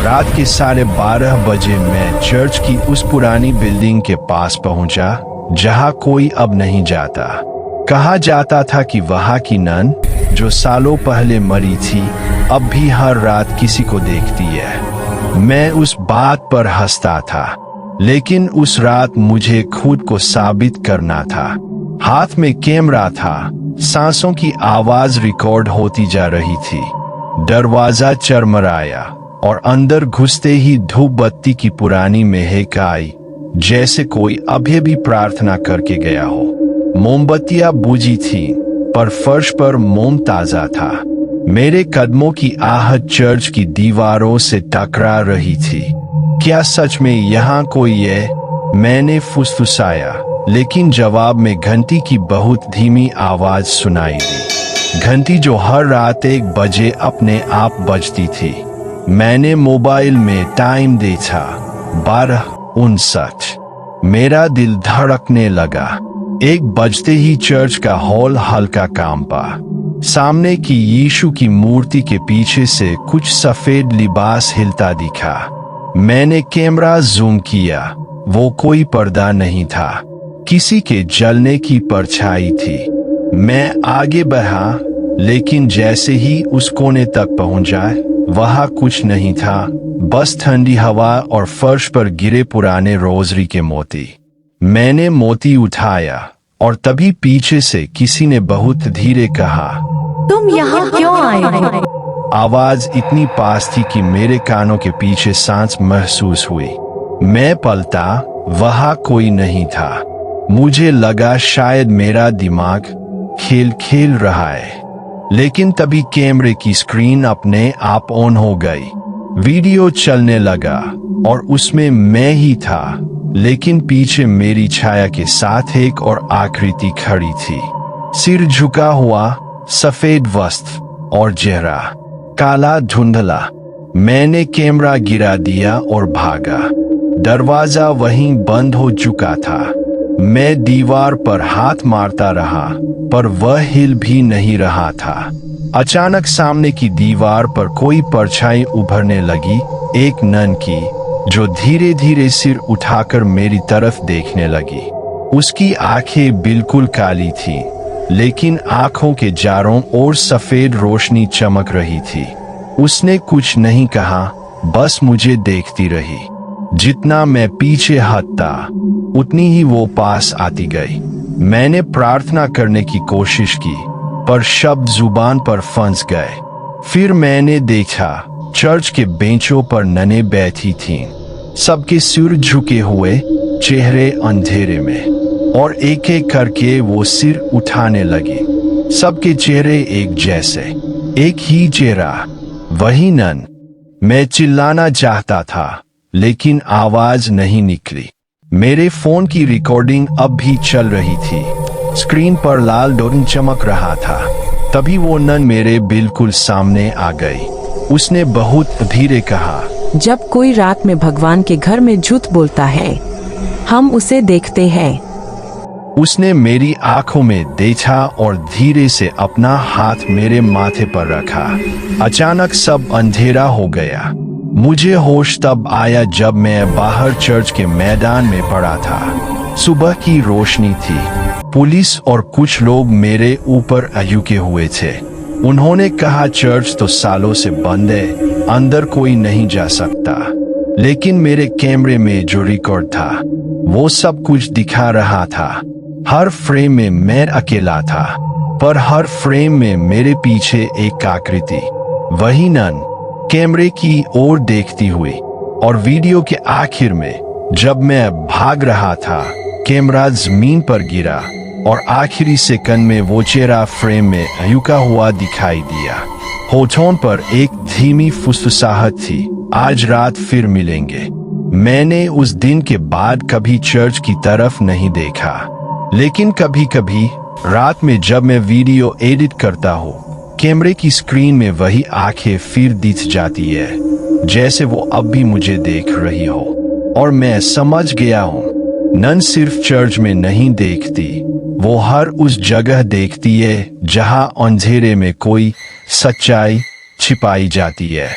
रात के 12:30 बजे मैं चर्च की उस पुरानी बिल्डिंग के पास पहुंचा जहां कोई अब नहीं जाता। कहा जाता था कि वहां की नन जो सालों पहले मरी थी अब भी हर रात किसी को देखती है। मैं उस बात पर हंसता था, लेकिन उस रात मुझे खुद को साबित करना था। हाथ में कैमरा था, सांसों की आवाज रिकॉर्ड होती जा रही थी। दरवाजा चरमराया और अंदर घुसते ही धूप बत्ती की पुरानी महक आई, जैसे कोई अभी भी प्रार्थना करके गया हो। मोमबत्तियां बुझी थीं, पर फर्श पर मोम ताजा था। मेरे कदमों की आहट चर्च की दीवारों से टकरा रही थी। क्या सच में यहाँ कोई है? मैंने फुसफुसाया, लेकिन जवाब में घंटी की बहुत धीमी आवाज सुनाई दी। घंटी जो हर रात 1 बजे अपने आप बजती थी। मैंने मोबाइल में टाइम देखा, 12:59। मेरा दिल धड़कने लगा। 1 बजते ही चर्च का हॉल हल्का कांपा। सामने की यीशु की मूर्ति के पीछे से कुछ सफेद लिबास हिलता दिखा। मैंने कैमरा जूम किया। वो कोई पर्दा नहीं था, किसी के जलने की परछाई थी। मैं आगे बढ़ा, लेकिन जैसे ही उस कोने तक पहुंचा, वहां कुछ नहीं था, बस ठंडी हवा और फर्श पर गिरे पुराने रोजरी के मोती। मैंने मोती उठाया और तभी पीछे से किसी ने बहुत धीरे कहा, तुम यहाँ क्यों आए हो? आवाज इतनी पास थी कि मेरे कानों के पीछे सांस महसूस हुई। मैं पलटा, वहां कोई नहीं था। मुझे लगा शायद मेरा दिमाग खेल खेल रहा है, लेकिन तभी कैमरे की स्क्रीन अपने आप ऑन हो गई। वीडियो चलने लगा और उसमें मैं ही था, लेकिन पीछे मेरी छाया के साथ एक और आकृति खड़ी थी। सिर झुका हुआ, सफेद वस्त्र और चेहरा काला धुंधला। मैंने कैमरा गिरा दिया और भागा। दरवाजा वहीं बंद हो चुका था। मैं दीवार पर हाथ मारता रहा, पर वह हिल भी नहीं रहा था। अचानक सामने की दीवार पर कोई परछाई उभरने लगी, एक नन की, जो धीरे धीरे सिर उठाकर मेरी तरफ देखने लगी। उसकी आंखें बिल्कुल काली थीं, लेकिन आंखों के चारों ओर सफेद रोशनी चमक रही थी। उसने कुछ नहीं कहा, बस मुझे देखती रही। जितना मैं पीछे हटता, उतनी ही वो पास आती गई। मैंने प्रार्थना करने की कोशिश की, पर शब्द जुबान पर फंस गए। फिर मैंने देखा, चर्च के बेंचों पर ननें बैठी थीं, सबके सिर झुके हुए, चेहरे अंधेरे में, और एक एक करके वो सिर उठाने लगी। सबके चेहरे एक जैसे, एक ही चेहरा, वही नन। मैं चिल्लाना चाहता था, लेकिन आवाज नहीं निकली। मेरे फोन की रिकॉर्डिंग अब भी चल रही थी। स्क्रीन पर लाल डॉट चमक रहा था। तभी वो नन मेरे बिल्कुल सामने आ गई। उसने बहुत धीरे कहा, जब कोई रात में भगवान के घर में झूठ बोलता है, हम उसे देखते हैं। उसने मेरी आंखों में देखा और धीरे से अपना हाथ मेरे माथे पर रखा। अचानक सब अंधेरा हो गया। मुझे होश तब आया जब मैं बाहर चर्च के मैदान में पड़ा था। सुबह की रोशनी थी। पुलिस और कुछ लोग मेरे ऊपर झुके हुए थे। उन्होंने कहा, चर्च तो सालों से बंद है, अंदर कोई नहीं जा सकता। लेकिन मेरे कैमरे में जो रिकॉर्ड था, वो सब कुछ दिखा रहा था। हर फ्रेम में मैं अकेला था, पर हर फ्रेम में मेरे पीछे एक आकृति, वही नन, कैमरे की ओर देखती हुई। और वीडियो के आखिर में, जब मैं भाग रहा था, कैमरा जमीन पर गिरा और आखिरी सेकंड में वो चेहरा फ्रेम में झुका हुआ दिखाई दिया। होठों पर एक धीमी फुसफुसाहट थी, आज रात फिर मिलेंगे। मैंने उस दिन के बाद कभी चर्च की तरफ नहीं देखा, लेकिन कभी कभी रात में जब मैं वीडियो एडिट करता हूँ, कैमरे की स्क्रीन में वही आंखें फिर दिख जाती है, जैसे वो अब भी मुझे देख रही हो। और मैं समझ गया हूँ, नन सिर्फ चर्च में नहीं देखती, वो हर उस जगह देखती है जहाँ अंधेरे में कोई सच्चाई छिपाई जाती है।